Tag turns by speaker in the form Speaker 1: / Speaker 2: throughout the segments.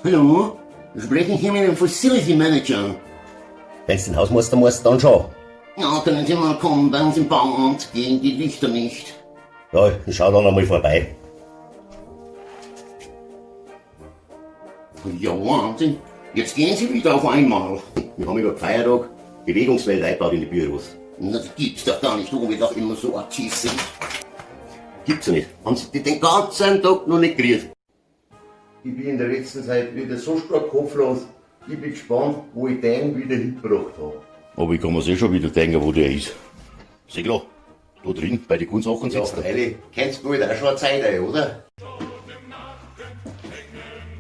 Speaker 1: Hallo? Sprechen hier mit dem Facility Manager.
Speaker 2: Wenn du den Hausmeister musst, dann schon.
Speaker 1: Ja, können Sie mal kommen, bei uns im Bauamt gehen die Lichter nicht.
Speaker 2: Ja, ich schau dann einmal vorbei.
Speaker 1: Ja, Wahnsinn. Jetzt gehen Sie wieder auf einmal.
Speaker 2: Wir haben über Feiertag Bewegungswelt eingebaut in die Büros.
Speaker 1: Na, das gibt's doch gar nicht, wo wir doch immer so aktiv sind.
Speaker 2: Gibt's ja nicht.
Speaker 1: Haben Sie die den ganzen Tag noch nicht gekriegt?
Speaker 2: Ich bin in der letzten Zeit wieder so stark kopflos. Ich bin gespannt, wo ich den wieder hingebracht habe.
Speaker 3: Aber ich kann mir schon wieder denken, wo der ist. Sieh klar, da drin, bei den Kunstsachen
Speaker 2: Ja,
Speaker 3: sitzt er.
Speaker 2: freilich, kennst du halt auch schon eine Zeit ein, oder?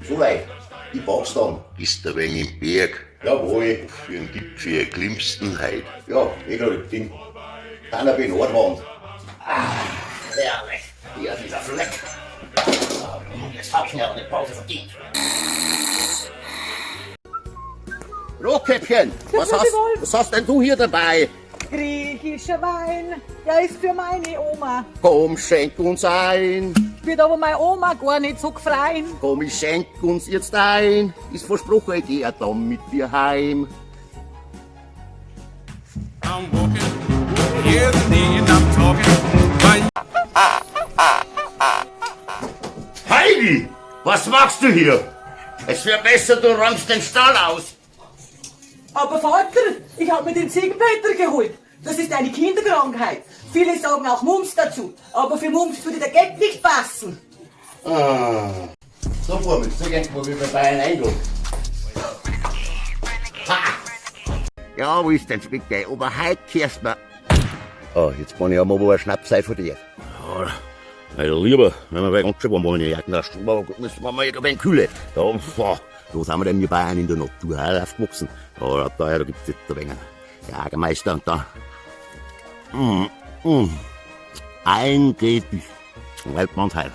Speaker 2: So weit. Ich pack's dann.
Speaker 3: Ist ein wenig im Berg.
Speaker 2: Jawohl.
Speaker 3: Für den Gipfel glimmsten Heid.
Speaker 2: Ja, gerade das Ding. Dann eine Nordwand.
Speaker 1: Herrlich. Hier, dieser Fleck. Jetzt hab ich mir eine Pause verdient.
Speaker 3: Rotkäppchen, was hast denn du hier dabei?
Speaker 4: Griechischer Wein, der ist für meine Oma.
Speaker 3: Komm, schenk uns ein.
Speaker 4: Wird aber meine Oma gar nicht so gefreien.
Speaker 3: Komm, ich schenk uns jetzt ein. Ist versprochen, ich geh dann mit dir heim.
Speaker 5: I'm walking, hear the need, I'm talking.
Speaker 1: Heidi, was machst du hier? Es wäre besser, du räumst den Stall aus.
Speaker 4: Aber Vater, ich habe mir den Ziegenpeter geholt. Das ist eine Kinderkrankheit. Viele sagen auch Mumps dazu. Aber für Mumps würde der Gag nicht passen.
Speaker 2: So, Formel, so gehen wir bei Bayern eingeladen.
Speaker 1: Ja, wo ist denn Spickgei? Aber heute kehrst du
Speaker 2: Jetzt bin ich aber wo ein Schnaps von dir.
Speaker 3: Also lieber, wenn wir bei uns schon wollen, ja, da müssen wir mal ein wenig kühlen. Da sind wir denn wir Bayern in der Natur aufgewachsen. Da gibt's jetzt ein wenig Jägermeister und da. Eingäbig. Waldmannsheil.